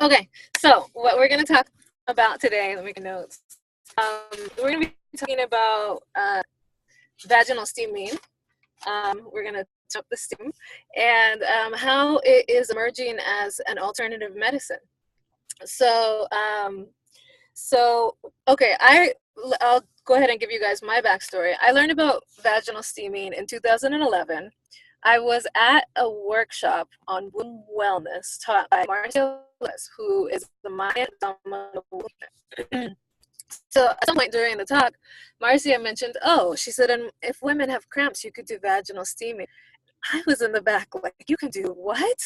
Okay, so what we're going to talk about today, let me get notes. We're going to be talking about vaginal steaming. We're going to up the steam and how it is emerging as an alternative medicine. So, so okay, I'll go ahead and give you guys my backstory. I learned about vaginal steaming in 2011. I was at a workshop on womb wellness taught by Marcia Lewis, who is the Maya Dhamma. So at some point during the talk, Marcia mentioned, oh, she said, and if women have cramps, you could do vaginal steaming. I was in the back like, you can do what?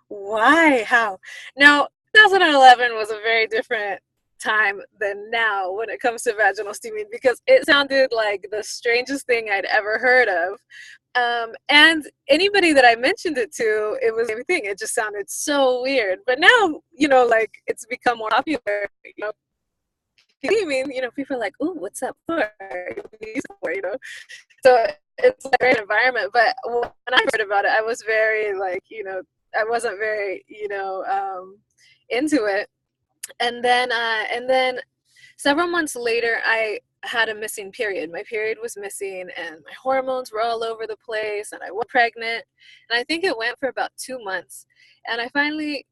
Why? How? Now, 2011 was a very different time than now when it comes to vaginal steaming because it sounded like the strangest thing I'd ever heard of. And anybody that I mentioned it to, it was everything. It just sounded so weird. But now, like it's become more popular. People are like, "Ooh, what's up for?" So it's a great environment. But when I heard about it, I was very I wasn't very into it. And then several months later, I had a missing period. My period was missing, and my hormones were all over the place, and I was pregnant. And I think it went for about 2 months. And I finally,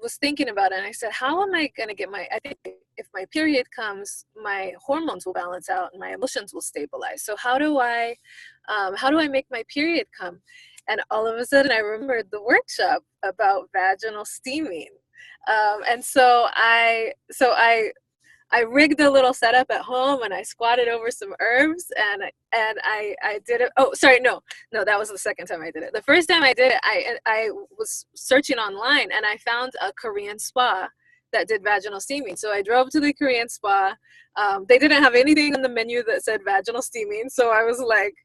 was thinking about it, and I said, "How am I going to get my? I think if my period comes, my hormones will balance out, and my emotions will stabilize. So how do I make my period come?" And all of a sudden, I remembered the workshop about vaginal steaming. And so I rigged a little setup at home, and I squatted over some herbs, and I did it. Oh, sorry, no, that was the second time I did it. The first time I did it, I was searching online, and I found a Korean spa that did vaginal steaming. So I drove to the Korean spa. They didn't have anything on the menu that said vaginal steaming, so I was like,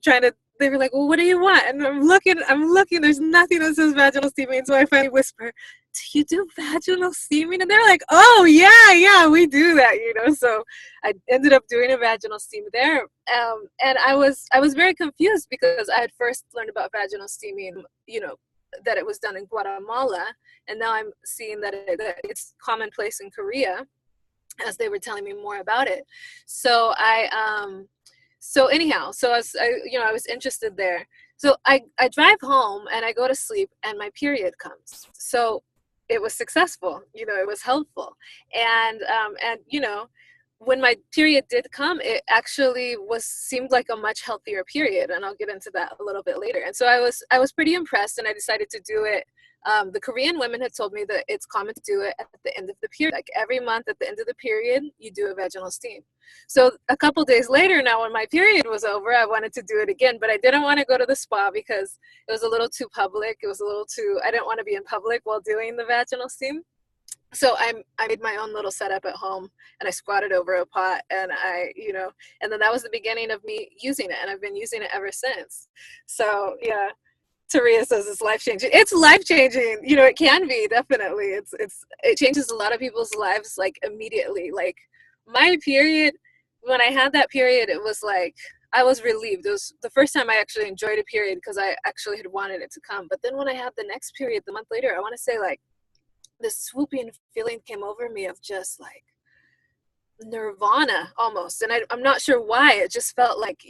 trying to. They were like, "Well, what do you want?" And I'm looking. There's nothing that says vaginal steaming. So I finally whisper, "Do you do vaginal steaming?" And they're like, "Oh yeah, we do that." So I ended up doing a vaginal steam there, and I was very confused because I had first learned about vaginal steaming, that it was done in Guatemala, and now I'm seeing that it's commonplace in Korea, as they were telling me more about it. So anyhow, I was interested there. So I drive home and I go to sleep and my period comes. So it was successful, it was helpful. And when my period did come, it actually seemed like a much healthier period, and I'll get into that a little bit later. And so I was pretty impressed, and I decided to do it. The Korean women had told me that it's common to do it at the end of the period. Like every month at the end of the period, you do a vaginal steam. So a couple days later now, when my period was over, I wanted to do it again, but I didn't want to go to the spa because it was a little too public. I didn't want to be in public while doing the vaginal steam. So I made my own little setup at home, and I squatted over a pot, and and then that was the beginning of me using it, and I've been using it ever since. So yeah, Taria says it's life changing. It's life changing. It can be, definitely. It changes a lot of people's lives like immediately. Like my period, when I had that period, it was like I was relieved. It was the first time I actually enjoyed a period because I actually had wanted it to come. But then when I had the next period, the month later, I want to say like this swooping feeling came over me of just like nirvana almost. And I'm not sure why. It just felt like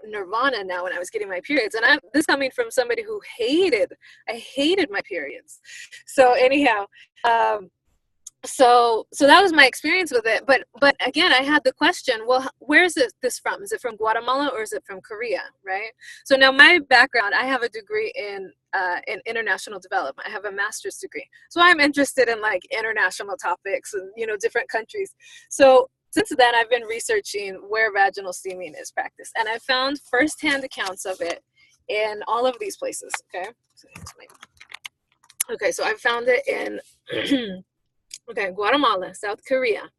nirvana now when I was getting my periods. And this coming from somebody who I hated my periods. So anyhow, so that was my experience with it. But again, I had the question, well, where is this from? Is it from Guatemala or is it from Korea, right? So now my background, I have a degree in international development. I have a master's degree, so I'm interested in like international topics and different countries. So since then, I've been researching where vaginal steaming is practiced, and I found firsthand accounts of it in all of these places. Okay, so I found it in okay, Guatemala, South Korea,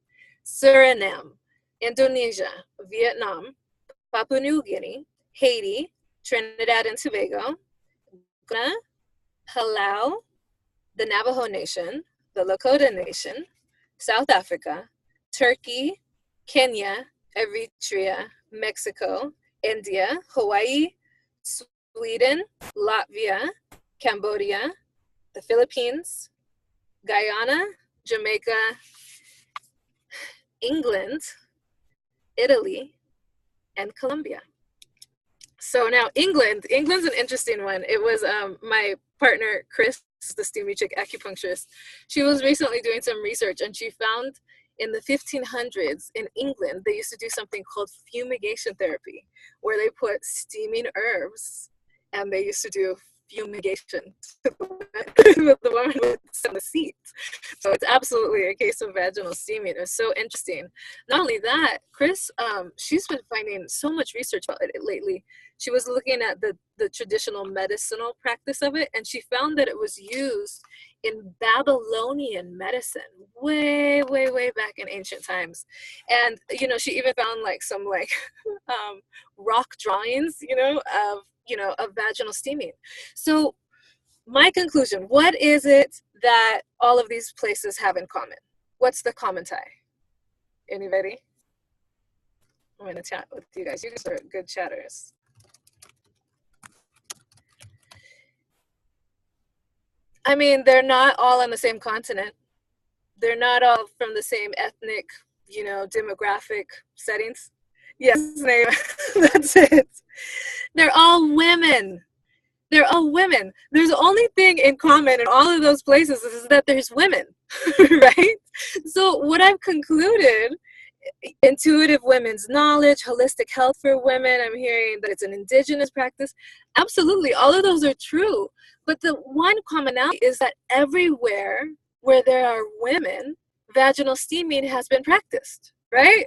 Suriname, Indonesia, Vietnam, Papua New Guinea, Haiti, Trinidad and Tobago, Ghana, Palau, the Navajo Nation, the Lakota Nation, South Africa, Turkey, Kenya, Eritrea, Mexico, India, Hawaii, Sweden, Latvia, Cambodia, the Philippines, Guyana, Jamaica, England, Italy, and Colombia. So now England's an interesting one. It was my partner, Chris, the Steamy Chick acupuncturist. She was recently doing some research and she found in the 1500s in England, they used to do something called fumigation therapy, where they put steaming herbs and they used to do fumigation to the woman would sit on the seat. So it's absolutely a case of vaginal steaming. It's so interesting. Not only that, Chris, she's been finding so much research about it lately. She was looking at the traditional medicinal practice of it, and she found that it was used in Babylonian medicine way, way, way back in ancient times. And, you know, she even found like some like rock drawings, of vaginal steaming. So my conclusion, what is it that all of these places have in common? What's the common tie? Anybody? I'm going to chat with you guys. You guys are good chatters. I mean, they're not all on the same continent. They're not all from the same ethnic, demographic settings. Yes, that's it. They're all women. They're all women. There's the only thing in common in all of those places is that there's women, right? So what I've concluded, intuitive women's knowledge, holistic health for women, I'm hearing that it's an indigenous practice. Absolutely, all of those are true. But the one commonality is that everywhere where there are women, vaginal steaming has been practiced, right?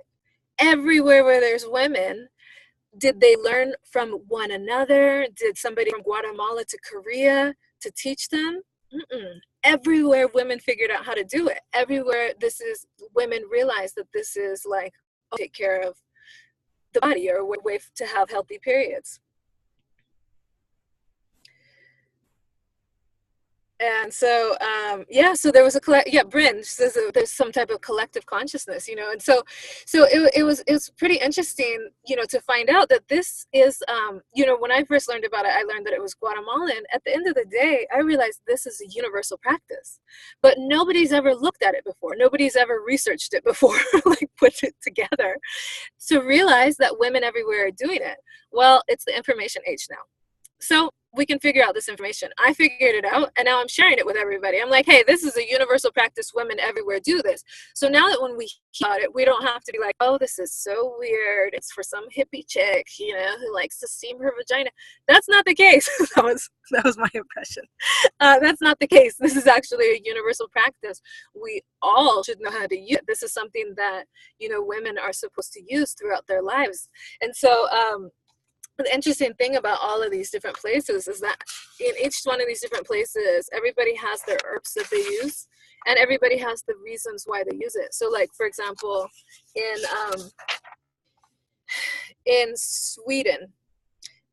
Everywhere where there's women, did they learn from one another? Did somebody from Guatemala to Korea to teach them? Everywhere women figured out how to do it. Everywhere women realize that this is like, take care of the body or a way to have healthy periods. And so, so there was Bryn says there's some type of collective consciousness, and so it was pretty interesting, to find out that this is, when I first learned about it, I learned that it was Guatemalan. At the end of the day, I realized this is a universal practice, but nobody's ever looked at it before. Nobody's ever researched it before, like put it together to realize that women everywhere are doing it. Well, it's the information age now. So we can figure out this information. I figured it out, and now I'm sharing it with everybody. I'm like, hey, this is a universal practice. Women everywhere do this. So now that when we hear about it, we don't have to be like, oh, this is so weird. It's for some hippie chick, who likes to steam her vagina. That's not the case. that was my impression. That's not the case. This is actually a universal practice. We all should know how to use it. This is something that, women are supposed to use throughout their lives. And so, the interesting thing about all of these different places is that in each one of these different places, everybody has their herbs that they use, and everybody has the reasons why they use it. So, like, for example, in Sweden,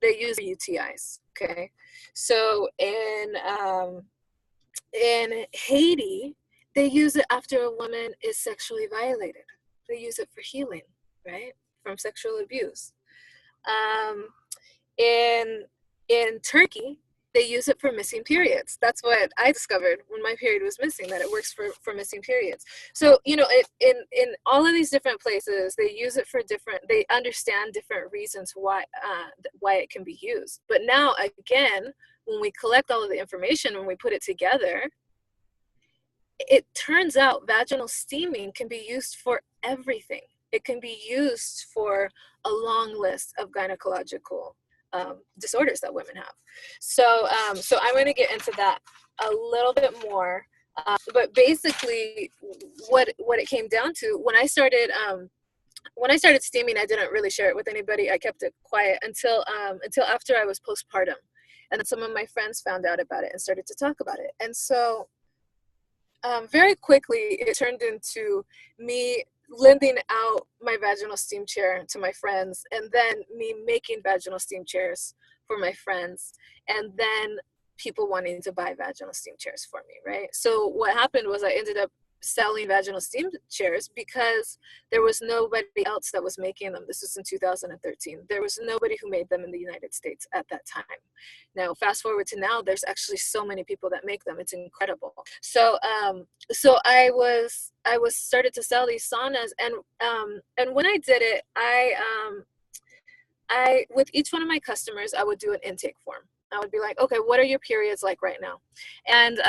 they use UTIs. Okay, so in Haiti, they use it after a woman is sexually violated. They use it for healing, right, from sexual abuse. In Turkey, they use it for missing periods. That's what I discovered when my period was missing, that it works for missing periods. So, in all of these different places, they use it for they understand different reasons why it can be used. But now, again, when we collect all of the information, when we put it together, it turns out vaginal steaming can be used for everything. It can be used for a long list of gynecological disorders that women have. So I'm going to get into that a little bit more. But basically, what it came down to, when I started steaming, I didn't really share it with anybody. I kept it quiet until after I was postpartum, and then some of my friends found out about it and started to talk about it. And so very quickly, it turned into me lending out my vaginal steam chair to my friends, and then me making vaginal steam chairs for my friends, and then people wanting to buy vaginal steam chairs for me, right? So what happened was I ended up selling vaginal steam chairs because there was nobody else that was making them. This was in 2013. There was nobody who made them in the United States at that time. Now, fast forward to now, there's actually so many people that make them. It's incredible. So, so I was started to sell these saunas, and when I did it, I with each one of my customers, I would do an intake form. I would be like, okay, what are your periods like right now? And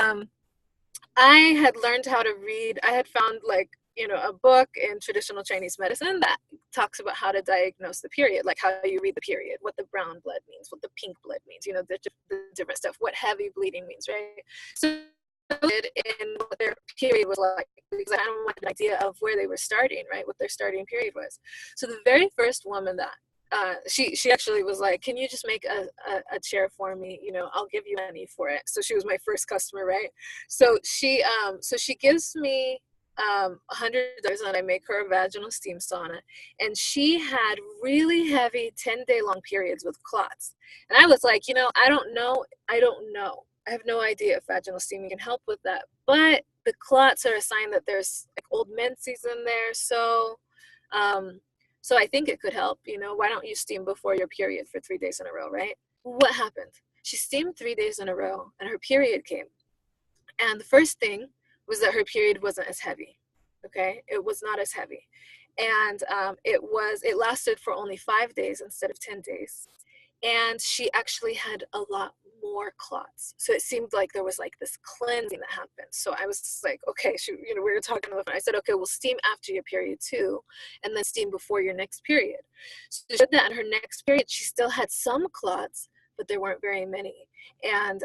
I had learned how to read. I had found like, a book in traditional Chinese medicine that talks about how to diagnose the period, like how you read the period, what the brown blood means, what the pink blood means, the different stuff, what heavy bleeding means, right? So in what their period was like, because I don't want an idea of where they were starting, right? What their starting period was. So the very first woman that she actually was like, can you just make a chair for me? I'll give you money for it. So she was my first customer, right? So she gives me $100 and I make her a vaginal steam sauna. And she had really heavy 10-day long periods with clots. And I was like, I don't know. I have no idea if vaginal steaming can help with that. But the clots are a sign that there's like old menses in there. So I think it could help. Why don't you steam before your period for 3 days in a row, right? What happened? She steamed 3 days in a row and her period came. And the first thing was that her period wasn't as heavy. Okay, it was not as heavy. And it lasted for only 5 days instead of 10 days. And she actually had a lot more clots. So it seemed like there was like this cleansing that happened. So I was like, okay, we were talking about, I said, okay, we'll steam after your period too, and then steam before your next period. So she did that. In her next period, she still had some clots, but there weren't very many. And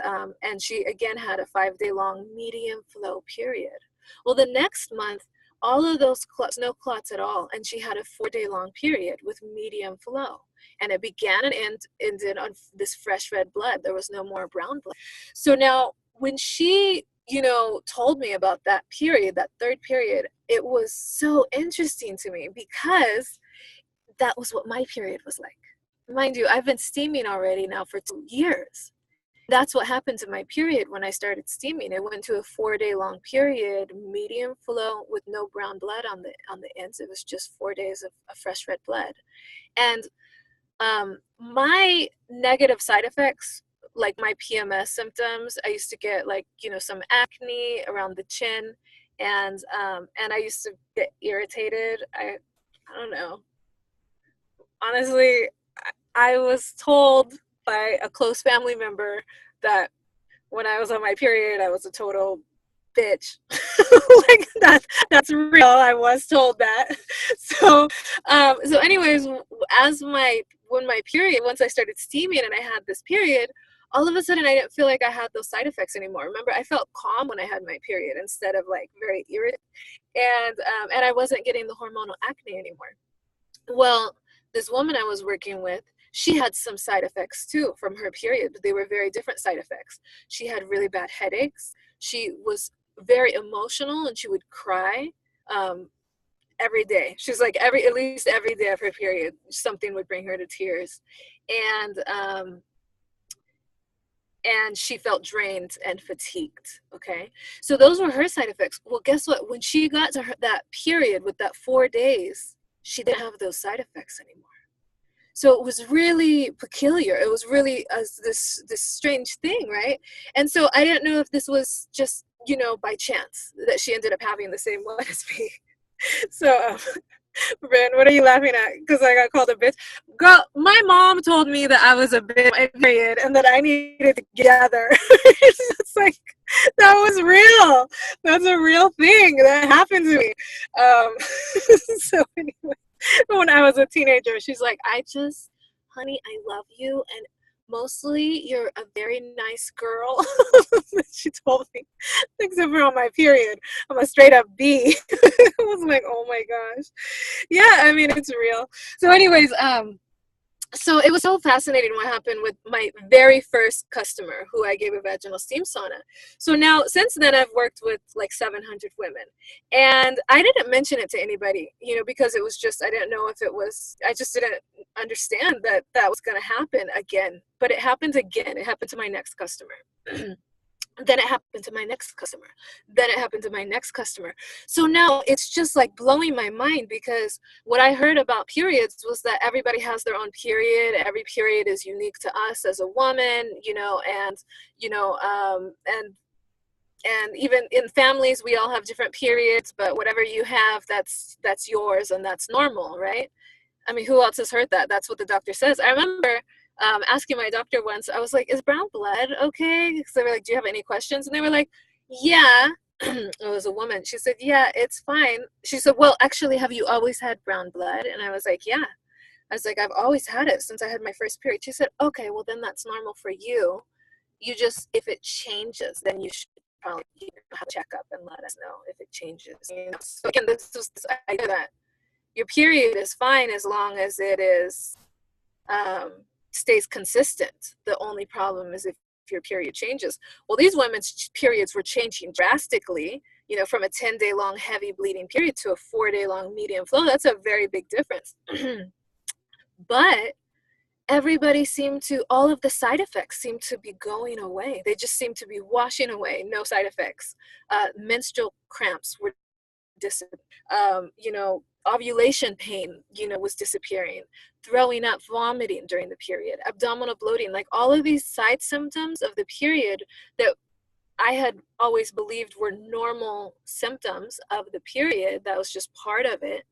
she again had a 5-day long medium flow period. Well, the next month, all of those clots, no clots at all. And she had a 4-day long period with medium flow. And it began and ended on this fresh red blood. There was no more brown blood. So now when she, told me about that period, that third period, it was so interesting to me because that was what my period was like. Mind you, I've been steaming already now for 2 years. That's what happened to my period when I started steaming. It went to a 4-day long period, medium flow with no brown blood on the ends. It was just 4 days of fresh red blood. And my negative side effects, like my PMS symptoms, I used to get like, some acne around the chin, and I used to get irritated. I don't know. Honestly, I was told by a close family member that when I was on my period, I was a total bitch. Like that's real. I was told that. So anyways, when my period, once I started steaming and I had this period, all of a sudden I didn't feel like I had those side effects anymore. Remember, I felt calm when I had my period instead of like very irritated, and I wasn't getting the hormonal acne anymore. Well, this woman I was working with, she had some side effects too from her period, but they were very different side effects. She had really bad headaches. She was very emotional and she would cry every day. She's like at least every day of her period, something would bring her to tears. And she felt drained and fatigued. Okay. So those were her side effects. Well, guess what? When she got to that period with that 4 days, she didn't have those side effects anymore. So it was really peculiar. It was really this strange thing, right? And so I didn't know if this was just, by chance that she ended up having the same one as me. So, Ben, what are you laughing at? Because I got called a bitch. Girl, my mom told me that I was a bitch, period, and that I needed to get together. It's like, that was real. That's a real thing that happened to me. So anyway. When I was a teenager, she's like, honey, I love you, and mostly you're a very nice girl. She told me, except for on my period, I'm a straight up B. I was like, oh my gosh. Yeah, I mean, it's real. So anyways, so it was so fascinating what happened with my very first customer who I gave a vaginal steam sauna. So now, since then, I've worked with like 700 women. And I didn't mention it to anybody, because it was just, I didn't know if it was, I just didn't understand that was going to happen again. But it happened again. It happened to my next customer. Then it happened to my next customer. Then it happened to my next customer. So now it's just like blowing my mind, because what I heard about periods was that everybody has their own period. Every period is unique to us as a woman, you know, and even in families, we all have different periods, but whatever you have, that's yours and that's normal, right? I mean, who else has heard that? That's what the doctor says. I remember asking my doctor once, I was like, is brown blood okay? Because they were like, do you have any questions? And they were like, yeah. It was a woman. She said, yeah, it's fine. She said, well, actually, have you always had brown blood? And I was like, yeah. I was like, I've always had it since I had my first period. She said, okay, well, then that's normal for you. You just, if it changes, then you should probably have a checkup and let us know if it changes. So again, this was this idea that your period is fine as long as it is stays consistent. The only problem is if your period changes. Well, these women's periods were changing drastically, from a 10-day long heavy bleeding period to a 4-day long medium flow. That's a very big difference. But all of the side effects seem to be going away. They just seem to be washing away. No side effects. Menstrual cramps were ovulation pain, was disappearing, throwing up, vomiting during the period, abdominal bloating, like all of these side symptoms of the period that I had always believed were normal symptoms of the period, that was just part of it.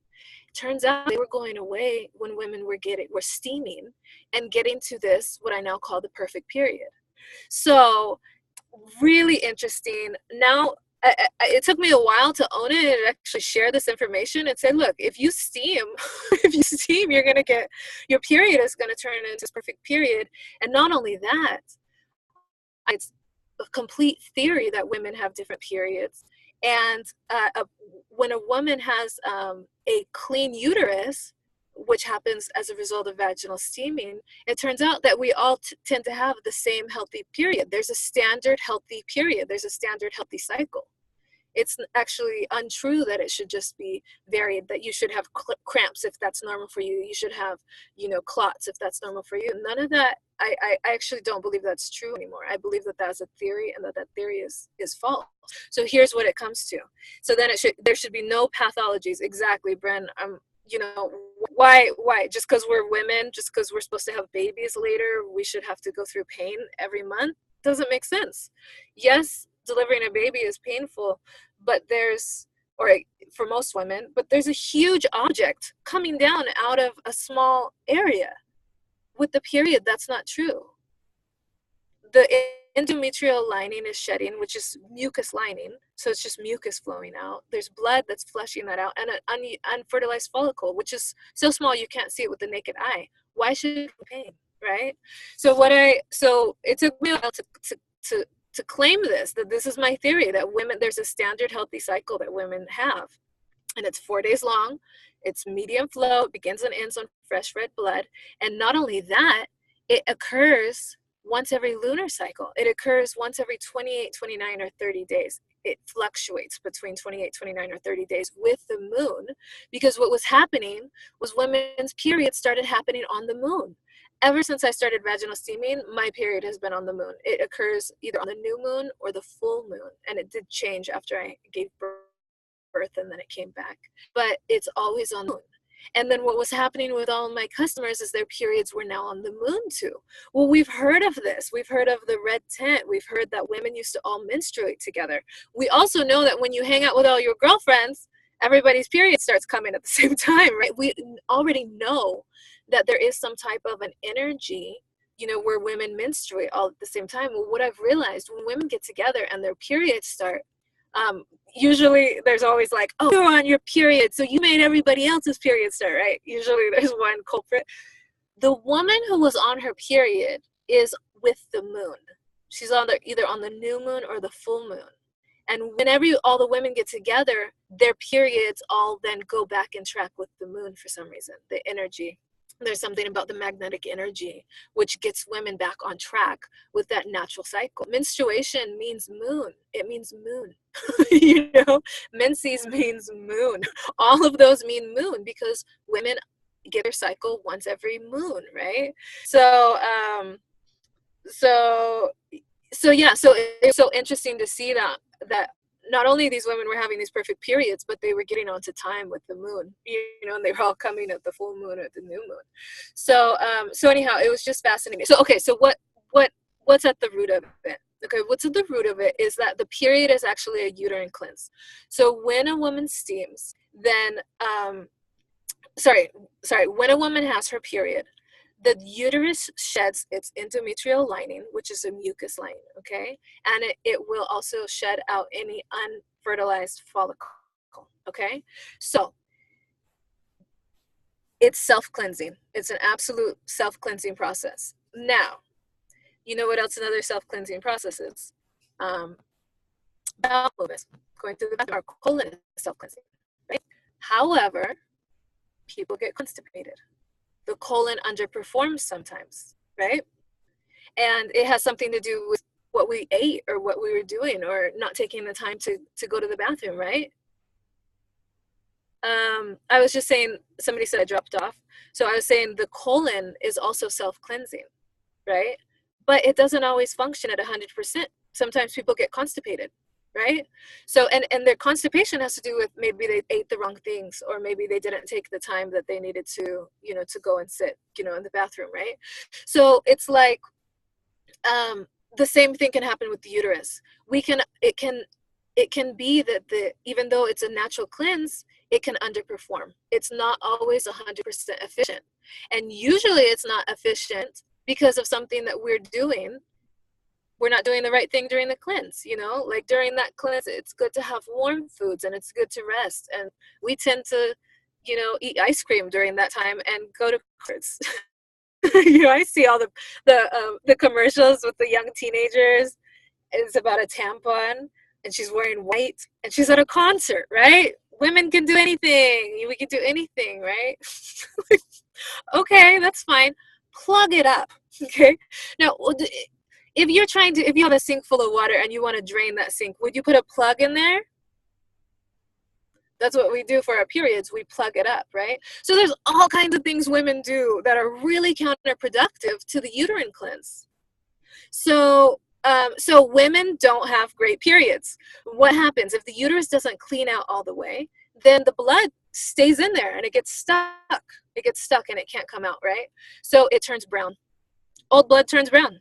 Turns out they were going away when women were steaming and getting to this, what I now call the perfect period. So really interesting. Now, it took me a while to own it and actually share this information and say, look, if you steam, you're going to get, your period is going to turn into this perfect period. And not only that, it's a complete theory that women have different periods. And when a woman has a clean uterus, which happens as a result of vaginal steaming, it turns out that we all tend to have the same healthy period. There's a standard healthy period. There's a standard healthy cycle. It's actually untrue that it should just be varied, that you should have cramps if that's normal for you. You should have, clots if that's normal for you. None of that, I actually don't believe that's true anymore. I believe that that's a theory, and that theory is false. So here's what it comes to. So then there should be no pathologies. Exactly, Bren. Why just because we're women, just because we're supposed to have babies later, we should have to go through pain every month? Doesn't make sense. Yes, delivering a baby is painful, but for most women, but there's a huge object coming down out of a small area. With the period, that's not true. The endometrial lining is shedding, which is mucus lining, so it's just mucus flowing out. There's blood that's flushing that out, and an unfertilized follicle, which is so small you can't see it with the naked eye. Why should it be pain, right? So it took me a while to claim that this is my theory, that women, there's a standard healthy cycle that women have, and it's 4 days long. It's medium flow, it begins and ends on fresh red blood. And not only that, it occurs once every lunar cycle. It occurs once every 28, 29, or 30 days. It fluctuates between 28, 29, or 30 days with the moon, because what was happening was women's periods started happening on the moon. Ever since I started vaginal steaming, my period has been on the moon. It occurs either on the new moon or the full moon, and it did change after I gave birth, and then it came back. But it's always on the moon. And then what was happening with all of my customers is their periods were now on the moon too. Well, we've heard of this. We've heard of the red tent. We've heard that women used to all menstruate together. We also know that when you hang out with all your girlfriends, everybody's period starts coming at the same time, right? We already know that there is some type of an energy, where women menstruate all at the same time. Well, what I've realized, when women get together and their periods start, usually there's always like, oh, you're on your period, so you made everybody else's period start, right? Usually there's one culprit. The woman who was on her period is with the moon. She's either on the new moon or the full moon. And whenever all the women get together, their periods all then go back and track with the moon for some reason, the energy. There's something about the magnetic energy which gets women back on track with that natural cycle. Menstruation means moon. It means moon. Menses means moon. All of those mean moon, because women get their cycle once every moon, right? So So yeah, so it's so interesting to see that not only these women were having these perfect periods, but they were getting onto time with the moon, and they were all coming at the full moon or the new moon. So so anyhow, it was just fascinating. So okay, so what's at the root of it? Okay, what's at the root of it is that the period is actually a uterine cleanse. So when a woman steams, then sorry, when a woman has her period, the uterus sheds its endometrial lining, which is a mucus lining, okay? And it will also shed out any unfertilized follicle, okay? So it's self-cleansing. It's an absolute self-cleansing process. Now, you know what else another self-cleansing process is? Bowel movements, going through the bathroom, our colon is self-cleansing, right? However, people get constipated. The colon underperforms sometimes, right? And it has something to do with what we ate or what we were doing or not taking the time to go to the bathroom, right? I was just saying, somebody said I dropped off. So I was saying the colon is also self-cleansing, right? But it doesn't always function at 100%. Sometimes people get constipated, right? So, and their constipation has to do with maybe they ate the wrong things, or maybe they didn't take the time that they needed to, to go and sit, in the bathroom, right? So it's like, the same thing can happen with the uterus. It can be that even though it's a natural cleanse, it can underperform. It's not always 100% efficient. And usually it's not efficient because of something that we're doing. We're not doing the right thing during the cleanse, like during that cleanse, it's good to have warm foods and it's good to rest. And we tend to, eat ice cream during that time and go to concerts. I see all the commercials with the young teenagers. It's about a tampon, and she's wearing white, and she's at a concert, right? Women can do anything. We can do anything, right? Okay, that's fine. Plug it up, okay? Now, if you have a sink full of water and you want to drain that sink, would you put a plug in there? That's what we do for our periods. We plug it up, right? So there's all kinds of things women do that are really counterproductive to the uterine cleanse. So women don't have great periods. What happens if the uterus doesn't clean out all the way? Then the blood stays in there and it gets stuck. It gets stuck and it can't come out, right? So it turns brown. Old blood turns brown.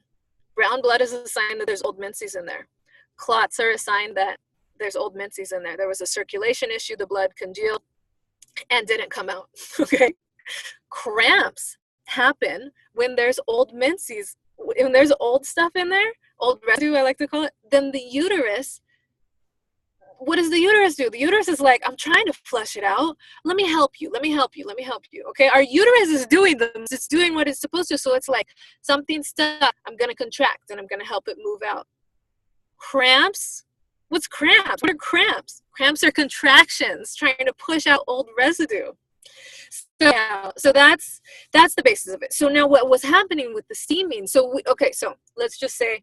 Brown blood is a sign that there's old menses in there. Clots are a sign that there's old menses in there. There was a circulation issue. The blood congealed and didn't come out. Okay. Cramps happen when there's old menses. When there's old stuff in there, old residue, I like to call it, then the uterus, what does the uterus do? The uterus is like, I'm trying to flush it out. Let me help you. Let me help you. Let me help you. Okay. Our uterus is it's doing what it's supposed to. So it's like something's stuck. I'm going to contract and I'm going to help it move out. Cramps. What's cramps? What are cramps? Cramps are contractions trying to push out old residue. So that's the basis of it. So now what was happening with the steaming? So let's just say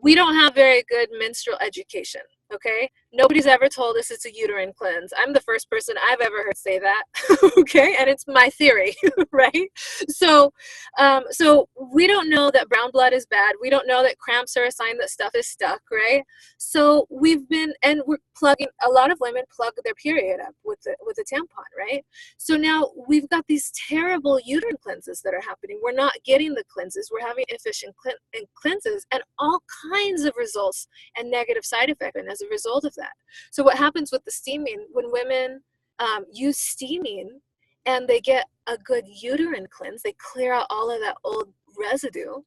we don't have very good menstrual education. Okay, nobody's ever told us it's a uterine cleanse. I'm the first person I've ever heard say that. Okay, and it's my theory, right? So we don't know that brown blood is bad. We don't know that cramps are a sign that stuff is stuck, right? So we're plugging. A lot of women plug their period up with a tampon, right? So now we've got these terrible uterine cleanses that are happening. We're not getting the cleanses. We're having efficient cleanses and all kinds of results and negative side effects as a result of that. So what happens with the steaming, when women use steaming and they get a good uterine cleanse, they clear out all of that old residue,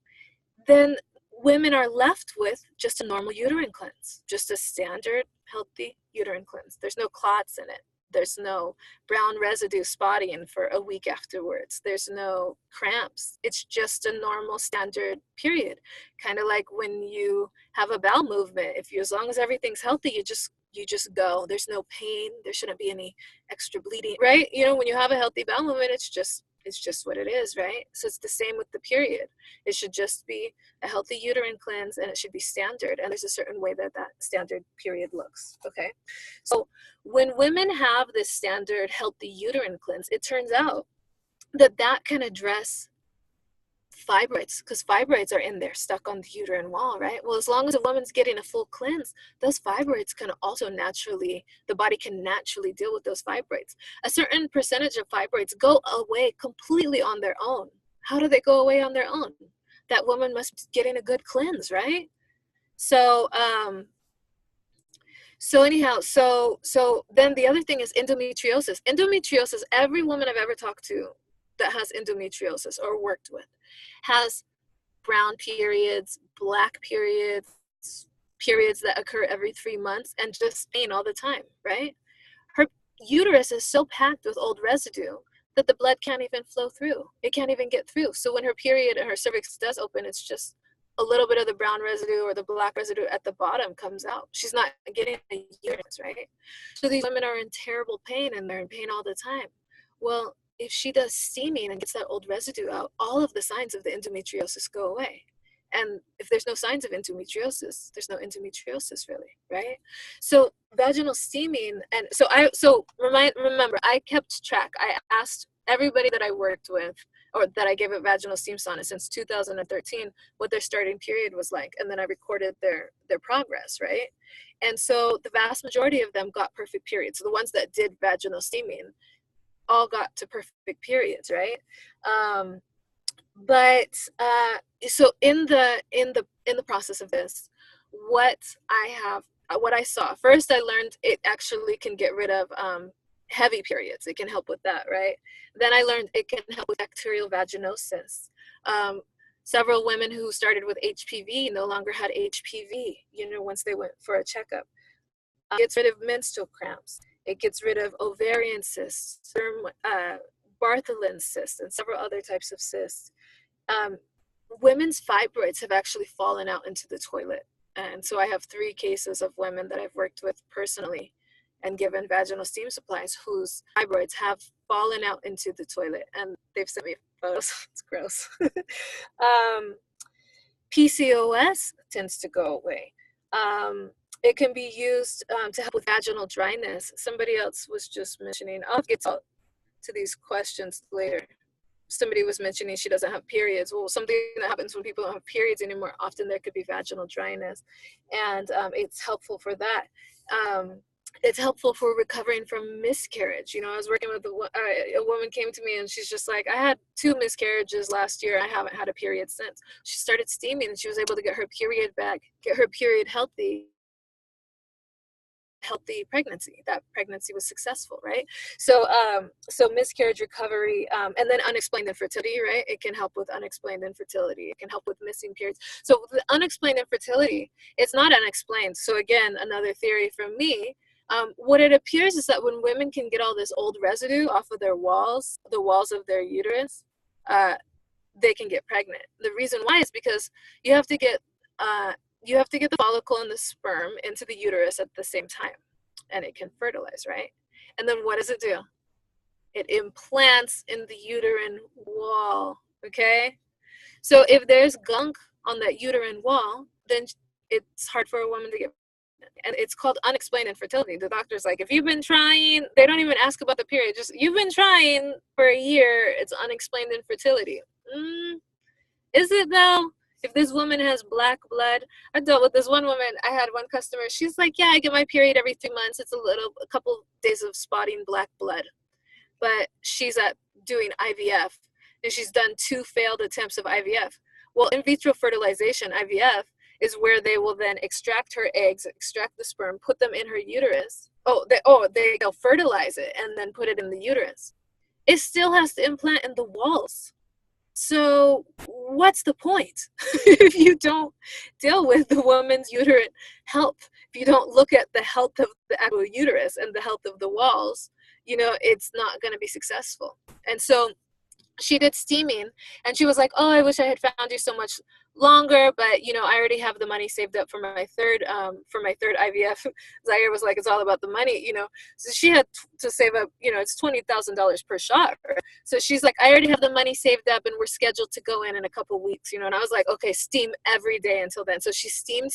then women are left with just a normal uterine cleanse, just a standard healthy uterine cleanse. There's no clots in it. There's no brown residue spotting for a week afterwards. There's no cramps. It's just a normal standard period. Kind of like when you have a bowel movement. As long as everything's healthy, you just go. There's no pain. There shouldn't be any extra bleeding, right? When you have a healthy bowel movement, it's just what it is, right? So it's the same with the period. It should just be a healthy uterine cleanse and it should be standard. And there's a certain way that standard period looks, okay? So when women have this standard healthy uterine cleanse, it turns out that can address fibroids, because fibroids are in there stuck on the uterine wall, right? Well, as long as a woman's getting a full cleanse, those fibroids can also naturally, the body can naturally deal with those fibroids. A certain percentage of fibroids go away completely on their own. How do they go away on their own? That woman must be getting a good cleanse, right? So so then the other thing is endometriosis. Endometriosis, every woman I've ever talked to that has endometriosis or worked with has brown periods, black periods, periods that occur every 3 months, and just pain all the time, right? Her uterus is so packed with old residue that the blood can't even flow through. It can't even get through. So when her period and her cervix does open, it's just a little bit of the brown residue or the black residue at the bottom comes out. She's not getting a uterus, right? So these women are in terrible pain, and they're in pain all the time. Well, if she does steaming and gets that old residue out, all of the signs of the endometriosis go away. And if there's no signs of endometriosis, there's no endometriosis really, right? So vaginal steaming, and remember, I kept track. I asked everybody that I worked with or that I gave a vaginal steam sauna since 2013 what their starting period was like, and then I recorded their progress, right? And so the vast majority of them got perfect periods. So the ones that did vaginal steaming all got to perfect periods, right? So in the process of this, what I saw first, I learned it actually can get rid of heavy periods. It can help with that, right? Then I learned it can help with bacterial vaginosis. Several women who started with HPV no longer had HPV, once they went for a checkup. It gets rid of menstrual cramps. It gets rid of ovarian cysts, Bartholin's cysts, and several other types of cysts. Women's fibroids have actually fallen out into the toilet. And so I have 3 cases of women that I've worked with personally and given vaginal steam supplies whose fibroids have fallen out into the toilet. And they've sent me photos. It's gross. PCOS tends to go away. It can be used to help with vaginal dryness. Somebody else was just mentioning, I'll get to these questions later. Somebody was mentioning she doesn't have periods. Well, something that happens when people don't have periods anymore, often there could be vaginal dryness, and it's helpful for that. It's helpful for recovering from miscarriage. I was working with a woman came to me and she's just like, I had 2 miscarriages last year. I haven't had a period since. She started steaming and she was able to get her period back, get her period healthy pregnancy. That pregnancy was successful, right? So miscarriage recovery, and then unexplained infertility, right? It can help with unexplained infertility. It can help with missing periods. So the unexplained infertility, it's not unexplained. So again, another theory from me, what it appears is that when women can get all this old residue off of their walls, the walls of their uterus, they can get pregnant. The reason why is because you have to get the follicle and the sperm into the uterus at the same time, and it can fertilize, right? And then what does it do? It implants in the uterine wall, okay? So if there's gunk on that uterine wall, then it's hard for a woman to get pregnant. And it's called unexplained infertility. The doctor's like, if you've been trying, they don't even ask about the period, just you've been trying for a year, it's unexplained infertility. Is it though? If this woman has black blood, I dealt with this one woman. I had one customer. She's like, yeah, I get my period every 3 months. It's a couple days of spotting black blood. But she's doing IVF, and she's done 2 failed attempts of IVF. Well, in vitro fertilization, IVF, is where they will then extract her eggs, extract the sperm, put them in her uterus. They'll fertilize it and then put it in the uterus. It still has to implant in the walls. So what's the point if you don't deal with the woman's uterine health? If you don't look at the health of the actual uterus and the health of the walls, it's not going to be successful. And so she did steaming, and she was like, oh, I wish I had found you so much longer, but I already have the money saved up for my third IVF. Zaire was like, it's all about the money, so she had to save up, it's $20,000 per shot. So she's like, I already have the money saved up and we're scheduled to go in a couple weeks, and I was like, okay, steam every day until then. So she steamed,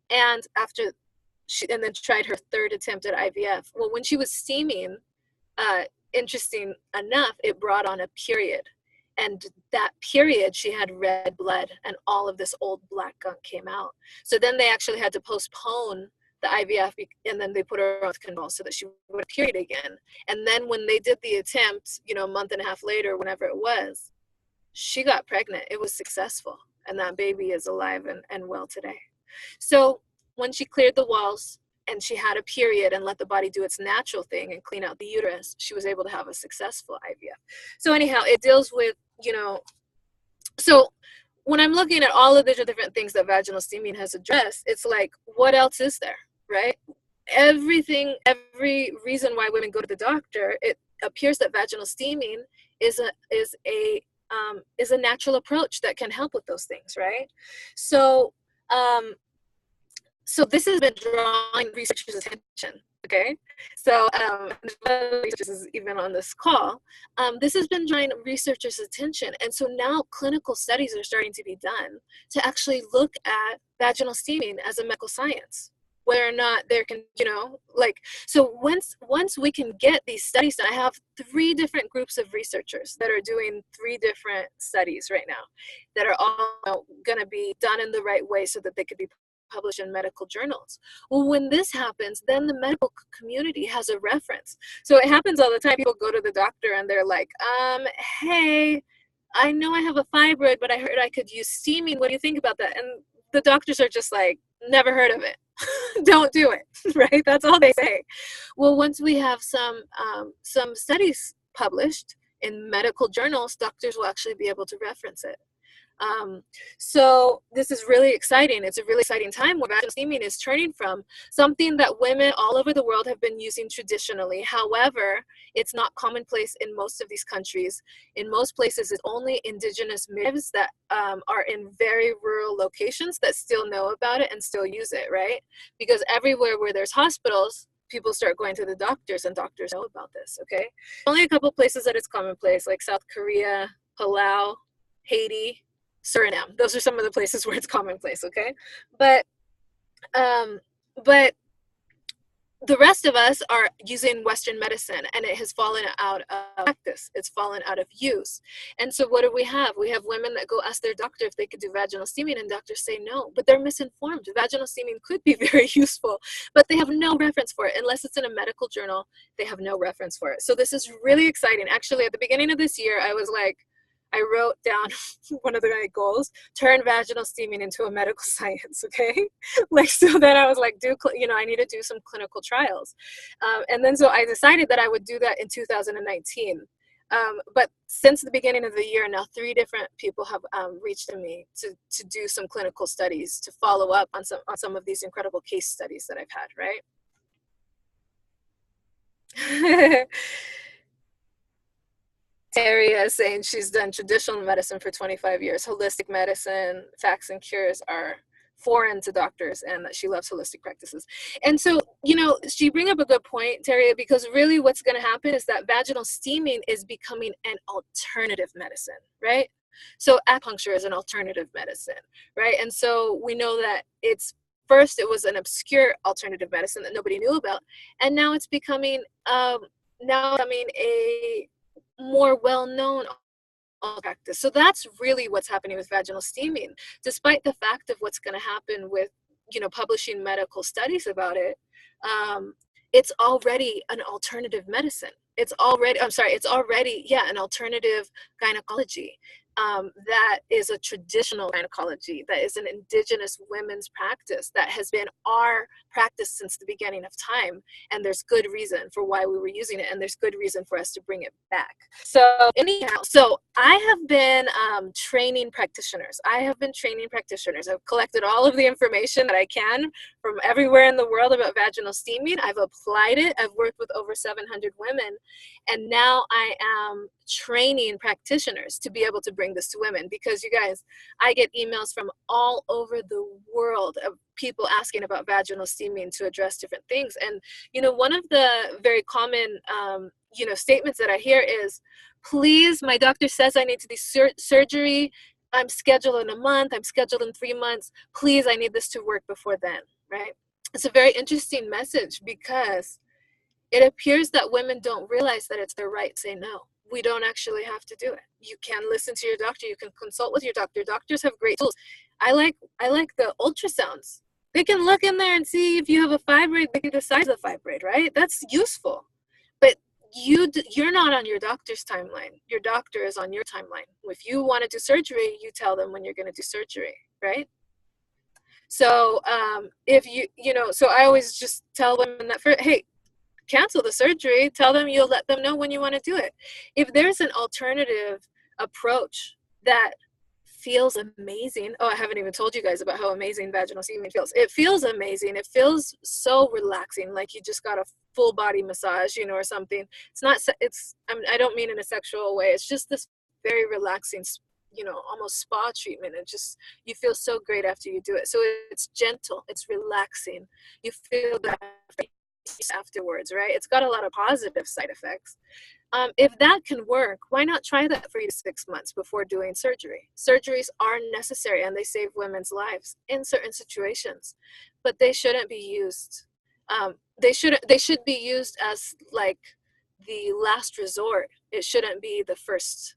and and then tried her 3rd attempt at IVF. Well, when she was steaming, interesting enough, it brought on a period. And that period, she had red blood, and all of this old black gunk came out. So then they actually had to postpone the IVF, and then they put her on control so that she would have period again. And then when they did the attempt, you know, a month and a half later, whenever it was, she got pregnant. It was successful, and that baby is alive and well today. So when she cleared the walls and she had a period and let the body do its natural thing and clean out the uterus, she was able to have a successful IVF. So anyhow, it deals with, you know, so when I'm looking at all of the different things that vaginal steaming has addressed, it's like, what else is there, right? Every reason why women go to the doctor, it appears that vaginal steaming is a natural approach that can help with those things, right? So so this has been drawing researchers' attention, okay? So researchers is even on this call. This has been drawing researchers' attention. And so now clinical studies are starting to be done to actually look at vaginal steaming as a medical science, whether or not there can, you know, like, so once we can get these studies done, I have 3 different groups of researchers that are doing 3 different studies right now that are all going to be done in the right way so that they could be published in medical journals. Well, when this happens, then the medical community has a reference. So it happens all the time. People go to the doctor and they're like, hey, I know I have a fibroid, but I heard I could use steaming. What do you think about that? And the doctors are just like, never heard of it. Don't do it, right? That's all they say. Well, once we have some studies published in medical journals, doctors will actually be able to reference it. So this is really exciting. It's a really exciting time where vaginal steaming is turning from something that women all over the world have been using traditionally. However, it's not commonplace in most of these countries. In most places, it's only indigenous midwives that are in very rural locations that still know about it and still use it, right? Because everywhere where there's hospitals, people start going to the doctors, and doctors know about this, okay? Only a couple places that it's commonplace, like South Korea, Palau, Haiti, Suriname. Those are some of the places where it's commonplace, okay? But the rest of us are using Western medicine, and it has fallen out of practice. It's fallen out of use. And so what do? We have women that go ask their doctor if they could do vaginal steaming, and doctors say no, but they're misinformed. Vaginal steaming could be very useful, but they have no reference for it. Unless it's in a medical journal, they have no reference for it. So this is really exciting. Actually, at the beginning of this year, I was like, I wrote down one of my goals, turn vaginal steaming into a medical science, okay? Like, so then I was like, I need to do some clinical trials. And then so I decided that I would do that in 2019. But since the beginning of the year, now 3 different people have reached to me to do some clinical studies to follow up on some of these incredible case studies that I've had, right? Taria is saying she's done traditional medicine for 25 years. Holistic medicine, facts and cures are foreign to doctors, and that she loves holistic practices. And so, she bring up a good point, Taria, because really what's going to happen is that vaginal steaming is becoming an alternative medicine, right? So acupuncture is an alternative medicine, right? And so we know that first it was an obscure alternative medicine that nobody knew about, and now it's becoming a more well-known practice. So that's really what's happening with vaginal steaming. Despite the fact of what's going to happen with, publishing medical studies about it, it's already an alternative medicine. It's already an alternative gynecology. That is a traditional gynecology, that is an indigenous women's practice that has been our practice since the beginning of time. And there's good reason for why we were using it, and there's good reason for us to bring it back. So anyhow, I have been training practitioners. I've collected all of the information that I can from everywhere in the world about vaginal steaming. I've applied it. I've worked with over 700 women, and now I am training practitioners to be able to bring this to women, because you guys, I get emails from all over the world of people asking about vaginal steaming to address different things. And one of the very common statements that I hear is, please, my doctor says I need to do surgery. I'm scheduled in a month, I'm scheduled in 3 months, please, I need this to work before then, right? It's a very interesting message, because it appears that women don't realize that it's their right to say no. we don't actually have to do it. You can listen to your doctor. You can consult with your doctor. Doctors have great tools. I like the ultrasounds. They can look in there and see if you have a fibroid, maybe the size of the fibroid, right? That's useful. But you're not on your doctor's timeline. Your doctor is on your timeline. If you want to do surgery, you tell them when you're going to do surgery, right? So if so I always just tell women that, hey, cancel the surgery. Tell them you'll let them know when you want to do it. If there's an alternative approach that feels amazing. Oh, I haven't even told you guys about how amazing vaginal steaming feels. It feels amazing. It feels so relaxing, like you just got a full body massage, or something. It's not, I don't mean in a sexual way. It's just this very relaxing, almost spa treatment. It just, you feel so great after you do it. So it's gentle, it's relaxing. You feel better afterwards, right? It's got a lot of positive side effects. If that can work, why not try that for 6 months before doing surgery? Surgeries are necessary and they save women's lives in certain situations, but they shouldn't be used. They should be used as like the last resort. It shouldn't be the first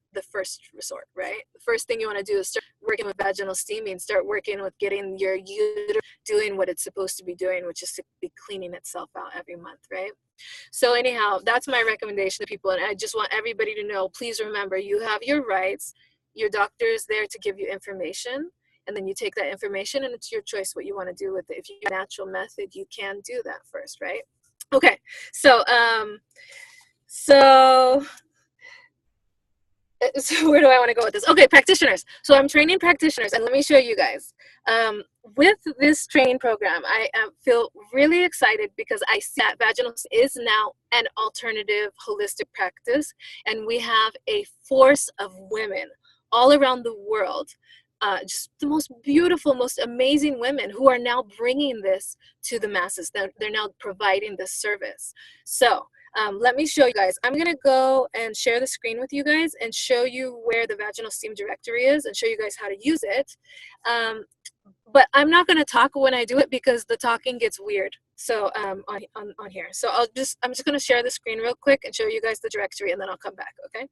resort, right? The first thing you want to do is start working with vaginal steaming, start working with getting your uterus doing what it's supposed to be doing, which is to be cleaning itself out every month, right? So anyhow, that's my recommendation to people. And I just want everybody to know, please remember, you have your rights. Your doctor is there to give you information. And then you take that information and it's your choice what you want to do with it. If you have a natural method, you can do that first, right? Okay, so so where do I want to go with this? Okay, practitioners. So I'm training practitioners, and let me show you guys. With this training program, I feel really excited because I see that vaginal is now an alternative holistic practice, and we have a force of women all around the world, just the most beautiful, most amazing women who are now bringing this to the masses. They're now providing this service. So let me show you guys. I'm going to go and share the screen with you guys and show you where the vaginal steam directory is and show you guys how to use it. But I'm not going to talk when I do it because the talking gets weird. So on here. So I'm just going to share the screen real quick and show you guys the directory, and then I'll come back, okay?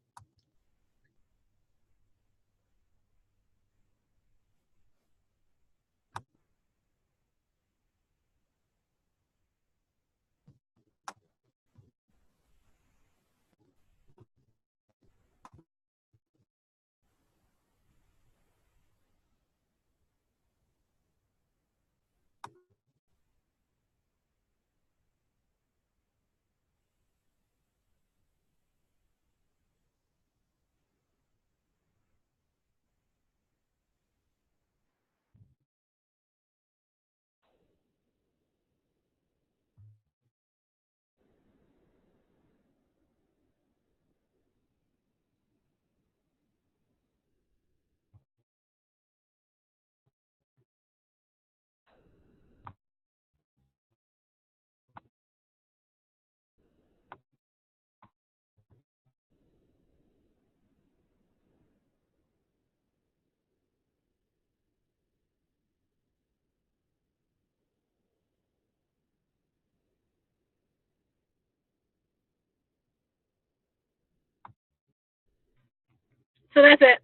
So that's it.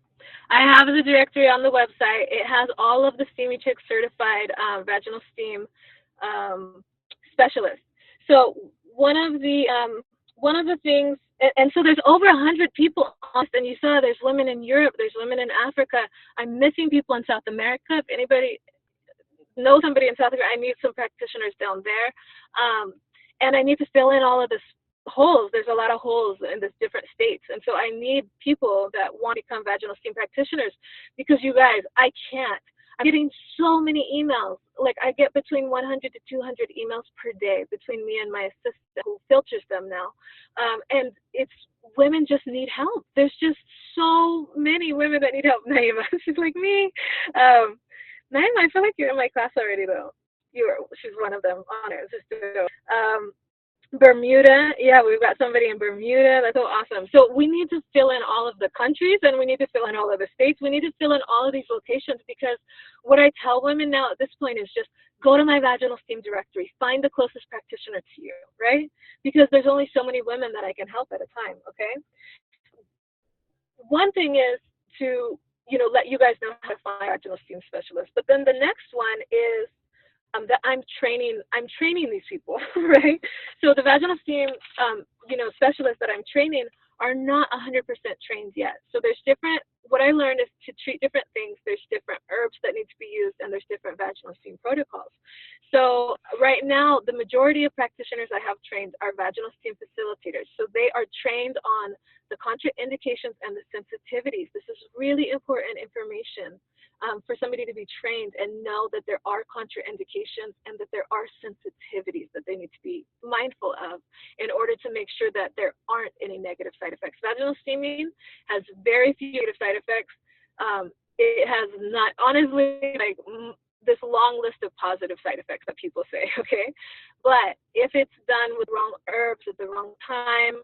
I have the directory on the website. It has all of the Steamy Chick certified vaginal steam specialists. So one of the things, and so there's over 100 people on this, and you saw there's women in Europe, there's women in Africa. I'm missing people in South America. If anybody knows somebody in South America, I need some practitioners down there. And I need to fill in all of this holes. There's a lot of holes in this different states, and so I need people that want to become vaginal steam practitioners, because you guys, I can't. I'm getting so many emails. Like, I get between 100 to 200 emails per day between me and my assistant who filters them now. And it's women just need help. There's just so many women that need help. Naima, she's like me. Naima, I feel like you're in my class already though. She's one of them. Honors. Bermuda, yeah, we've got somebody in Bermuda. That's so awesome. So we need to fill in all of the countries, and we need to fill in all of the states. We need to fill in all of these locations, because what I tell women now at this point is just go to my vaginal steam directory, find the closest practitioner to you, right? Because there's only so many women that I can help at a time, okay? one thing is to, let you guys know how to find vaginal steam specialists. But then the next one is that I'm training these people, right? So the vaginal steam, specialists that I'm training are not 100% trained yet. So there's different. What I learned is to treat different things. There's different herbs that need to be used, and there's different vaginal steam protocols. So right now, the majority of practitioners I have trained are vaginal steam facilitators. So they are trained on the contraindications and the sensitivities. This is really important information for somebody to be trained and know that there are contraindications and that there are sensitivities that they need to be mindful of in order to make sure that there aren't any negative side effects. Vaginal steaming has very few negative side effects. It has not, honestly, like this long list of positive side effects that people say, okay? But if it's done with wrong herbs at the wrong time,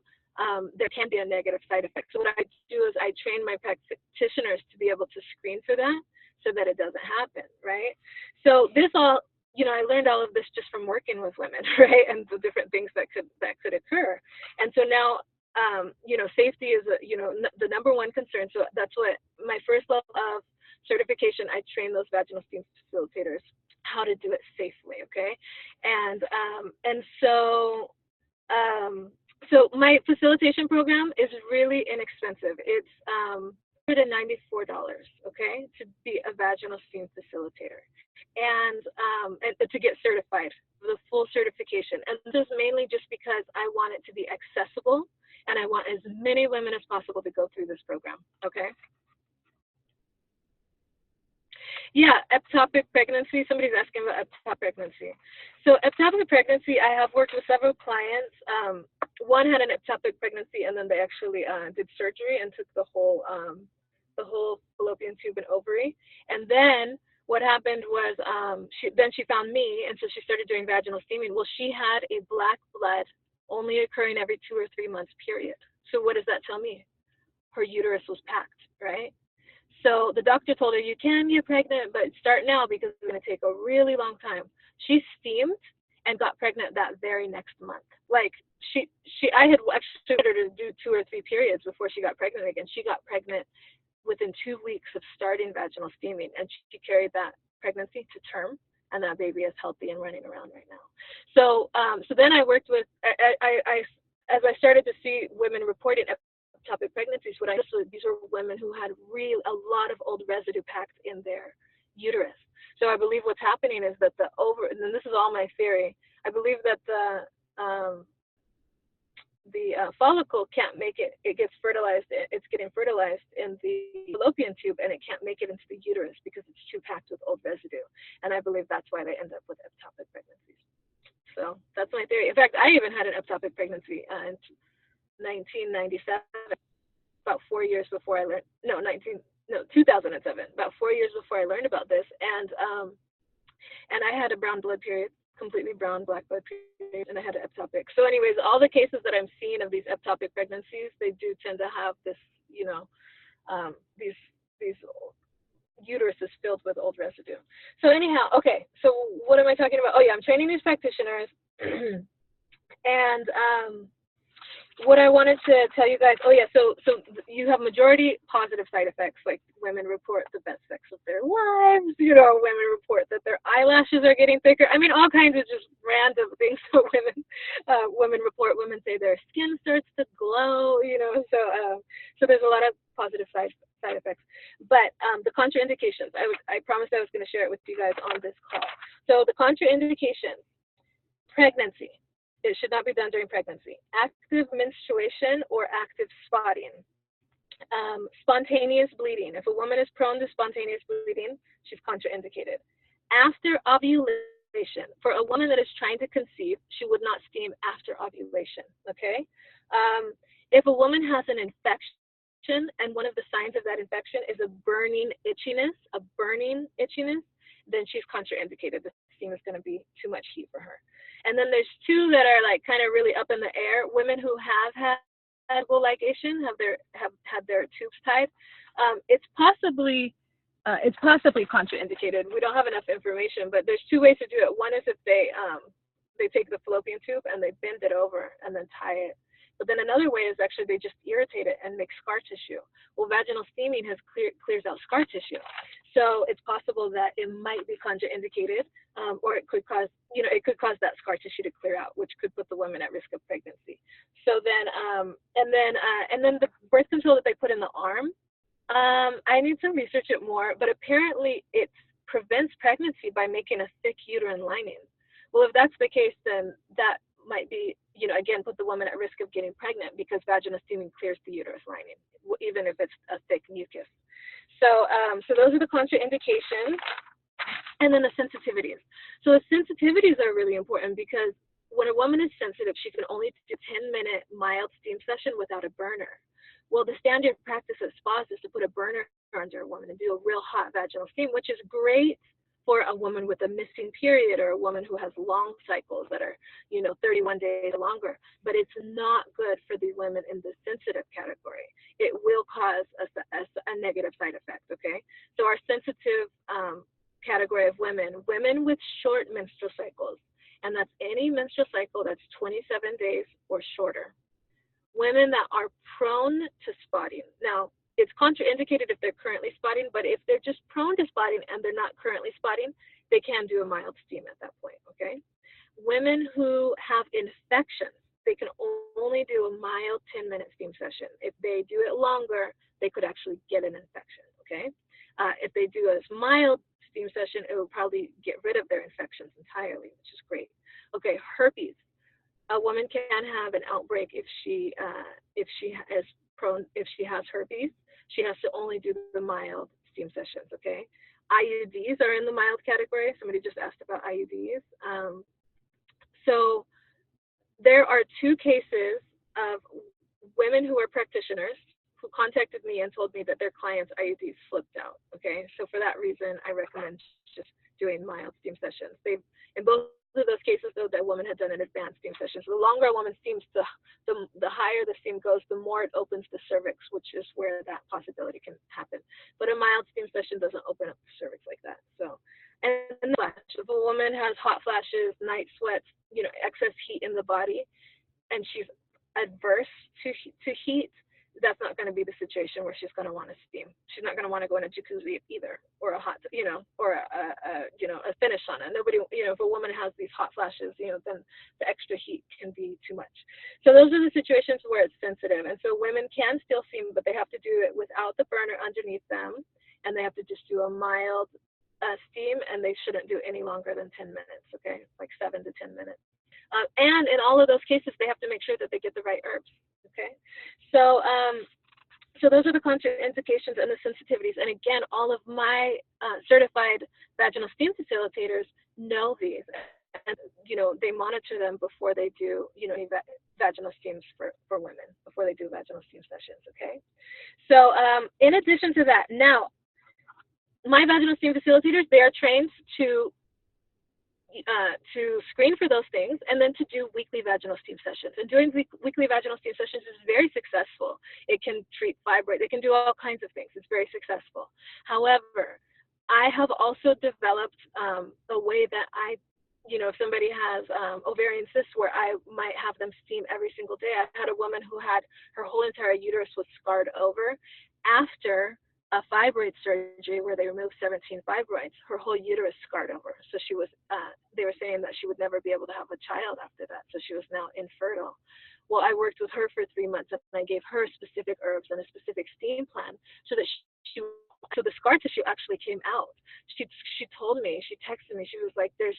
there can be a negative side effect. So what I do is I train my practitioners to be able to screen for that so that it doesn't happen, right? So this all, I learned all of this just from working with women, right? And the different things that could occur. And so now, safety is, the number one concern. So that's what my first level of certification, I train those vaginal steam facilitators how to do it safely, okay? And so my facilitation program is really inexpensive. It's $194, okay, to be a vaginal steam facilitator, and to get certified, the full certification. And this is mainly just because I want it to be accessible, and I want as many women as possible to go through this program, okay? Yeah, ectopic pregnancy. Somebody's asking about ectopic pregnancy. So ectopic pregnancy, I have worked with several clients. One had an ectopic pregnancy, and then they actually did surgery and took the whole fallopian tube and ovary. And then what happened was she found me, and so she started doing vaginal steaming. Well, she had a black blood only occurring every 2 or 3 months period. So what does that tell me? Her uterus was packed, right? So the doctor told her, you can get pregnant, but start now because it's going to take a really long time. She steamed and got pregnant that very next month. Like I had actually ordered her to do 2 or 3 periods before she got pregnant again. She got pregnant within 2 weeks of starting vaginal steaming, and she carried that pregnancy to term, and that baby is healthy and running around right now. So then I worked with, as I started to see women reporting ectopic pregnancies, what I noticed was these were women who had a lot of old residue packed in their uterus. So I believe what's happening is that and this is all my theory, I believe that the follicle can't make it. It gets fertilized. It's getting fertilized in the fallopian tube, and it can't make it into the uterus because it's too packed with old residue. And I believe that's why they end up with ectopic pregnancies. So that's my theory. In fact, I even had an ectopic pregnancy in 1997, about 4 years before I learned. 2007. About 4 years before I learned about this, and I had a brown blood period. Completely brown black blood period, and I had an ectopic. So anyways, all the cases that I'm seeing of these ectopic pregnancies, they do tend to have this, these uteruses filled with old residue. So anyhow, okay, so what am I talking about? Oh yeah, I'm training these practitioners. And what I wanted to tell you guys, so you have majority positive side effects, like women report the best sex of their lives, women report that their eyelashes are getting thicker. I mean, all kinds of just random things that women report. Women say their skin starts to glow, so there's a lot of positive side effects. But the contraindications, I promised I was going to share it with you guys on this call. So the contraindications: pregnancy. It should not be done during pregnancy. Active menstruation or active spotting. Spontaneous bleeding. If a woman is prone to spontaneous bleeding, she's contraindicated. After ovulation, for a woman that is trying to conceive, she would not steam after ovulation, okay? If a woman has an infection, and one of the signs of that infection is a burning itchiness, then she's contraindicated. The steam is going to be too much heat for her. And then there's two that are like kind of really up in the air. Women who have had ligation, have had their tubes tied. It's possibly contraindicated. We don't have enough information, but there's 2 ways to do it. One is if they take the fallopian tube and they bend it over and then tie it But then another way is actually they just irritate it and make scar tissue. Well, vaginal steaming clears out scar tissue. So it's possible that it might be contraindicated, or it could cause, it could cause that scar tissue to clear out, which could put the woman at risk of pregnancy. So then, and then the birth control that they put in the arm, I need to research it more, but apparently it prevents pregnancy by making a thick uterine lining. Well, if that's the case, then that might be, again, put the woman at risk of getting pregnant, because vaginal steaming clears the uterus lining, even if it's a thick mucus. So, so those are the contraindications. And then the sensitivities. So the sensitivities are really important, because when a woman is sensitive, she can only do a 10-minute mild steam session without a burner. Well, the standard practice at spas is to put a burner under a woman and do a real hot vaginal steam, which is great for a woman with a missing period, or a woman who has long cycles that are, 31 days or longer. But it's not good for the women in the sensitive category. It will cause a negative side effect, okay? So our sensitive category of women with short menstrual cycles, and that's any menstrual cycle that's 27 days or shorter. Women that are prone to spotting. Now, it's contraindicated if they're currently spotting, but if they're just prone to spotting and they're not currently spotting, they can do a mild steam at that point, okay? Women who have infections, they can only do a mild 10-minute steam session. If they do it longer, they could actually get an infection, okay? If they do a mild steam session, it will probably get rid of their infections entirely, which is great. Okay, herpes. A woman can have an outbreak if she has herpes. She has to only do the mild steam sessions, okay? IUDs are in the mild category. Somebody just asked about IUDs. So there are 2 cases of women who are practitioners who contacted me and told me that their clients' IUDs flipped out, okay? So for that reason, I recommend just doing mild steam sessions. In both of those cases, though, that woman had done an advanced steam session. So the longer a woman steams, the higher the steam goes, the more it opens the cervix, which is where that possibility can happen. But a mild steam session doesn't open up the cervix like that. So, and the flash. If a woman has hot flashes, night sweats, excess heat in the body, and she's adverse to heat, that's not going to be the situation where she's going to want to steam. She's not going to want to go in a jacuzzi either, or a hot, or a Finnish sauna. Nobody, if a woman has these hot flashes, then the extra heat can be too much. So those are the situations where it's sensitive. And so women can still steam, but they have to do it without the burner underneath them, and they have to just do a mild steam, and they shouldn't do any longer than 10 minutes, okay? Like 7 to 10 minutes. And in all of those cases, they have to make sure that they get the right herbs. Okay, so so those are the contraindications and the sensitivities. And again, all of my certified vaginal steam facilitators know these, and they monitor them before they do vaginal steams for women, before they do vaginal steam sessions. Okay, so in addition to that, now my vaginal steam facilitators, they are trained to screen for those things, and then to do weekly vaginal steam sessions. And doing weekly vaginal steam sessions is very successful. It can treat fibroids. It can do all kinds of things. It's very successful. However, I have also developed a way that if somebody has ovarian cysts, where I might have them steam every single day. I had a woman who had her whole entire uterus was scarred over after a fibroid surgery where they removed 17 fibroids. Her whole uterus scarred over. So she was, they were saying that she would never be able to have a child after that. So she was now infertile. Well, I worked with her for 3 months, and I gave her specific herbs and a specific steam plan so that so the scar tissue actually came out. She told me, she texted me, she was like, there's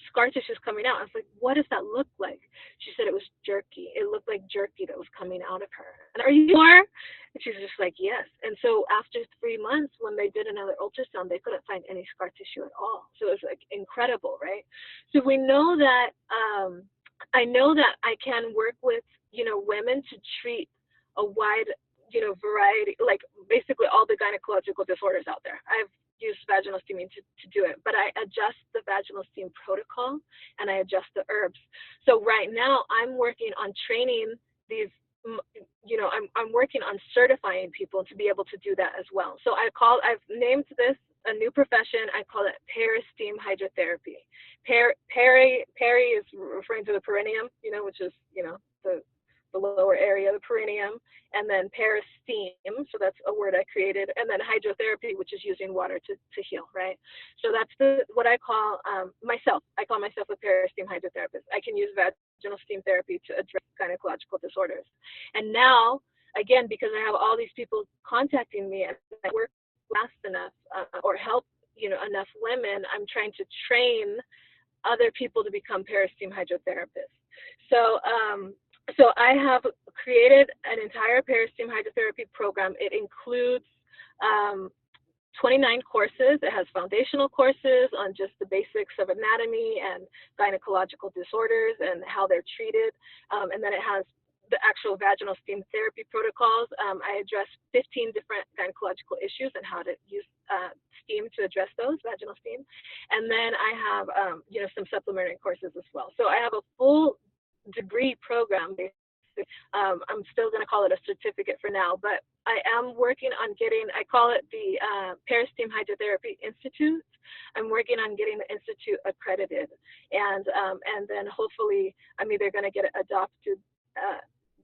scar tissues coming out. I was like, what does that look like? She said it was jerky. It looked like jerky that was coming out of her. And are you sure? And she's just like, yes. And so after 3 months, when they did another ultrasound, they couldn't find any scar tissue at all. So it was like incredible, right? So we know that, I know that I can work with, women to treat a wide, variety, like basically all the gynecological disorders out there. I've used vaginal steaming to do it, but I adjust the vaginal steam protocol and I adjust the herbs. So right now I'm working on training these, I'm working on certifying people to be able to do that as well. So I've named this a new profession. I call it peristeam hydrotherapy. Peri is referring to the perineum, which is, the the lower area, the perineum, and then peristeam, so that's a word I created, and then hydrotherapy, which is using water to heal, right? So that's what I call myself. I call myself a peristeam hydrotherapist. I can use vaginal steam therapy to address gynecological disorders. And now, again, because I have all these people contacting me and I work fast enough or help enough women, I'm trying to train other people to become peristeam hydrotherapists. So I have created an entire peristeam hydrotherapy program. It includes 29 courses. It has foundational courses on just the basics of anatomy and gynecological disorders and how they're treated. And then it has the actual vaginal steam therapy protocols. I address 15 different gynecological issues and how to use steam to address those, vaginal steam. And then I have, some supplementary courses as well. So I have a full degree program. I'm still going to call it a certificate for now, but I am working on getting, I call it the Peristeam Hydrotherapy Institute. I'm working on getting the institute accredited, and then hopefully I'm either going to get it adopted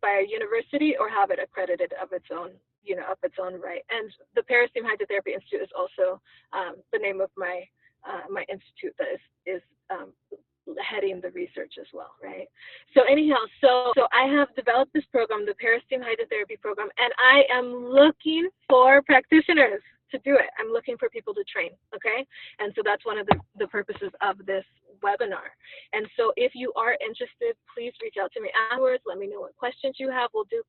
by a university or have it accredited of its own, of its own right. And the Peristeam Hydrotherapy Institute is also the name of my my institute that is heading the research as well, right? So anyhow, so I have developed this program, the Peristeam Hydrotherapy program, and I am looking for practitioners to do it. I'm looking for people to train, okay? And so that's one of the purposes of this webinar. And so if you are interested, please reach out to me afterwards. Let me know what questions you have. We'll do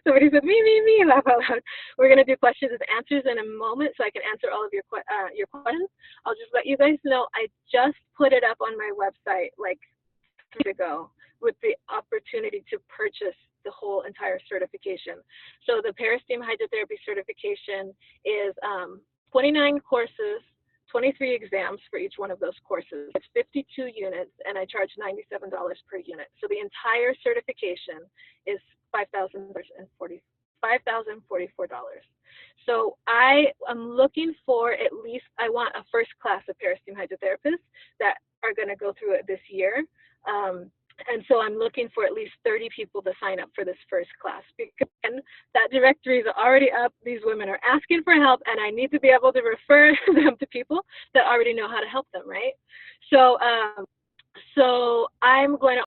somebody said, me, laugh out loud. We're gonna do questions and answers in a moment so I can answer all of your questions. I'll just let you guys know, I just put it up on my website like 3 weeks ago with the opportunity to purchase the whole entire certification. So the Peristeam Hydrotherapy certification is 29 courses, 23 exams for each one of those courses. It's 52 units, and I charge $97 per unit. So the entire certification is $5,044. So I am looking for at least, I want a first class of Peristeam hydrotherapists that are going to go through it this year. And so I'm looking for at least 30 people to sign up for this first class, because that directory is already up. These women are asking for help, and I need to be able to refer them to people that already know how to help them, right? So, so I'm going to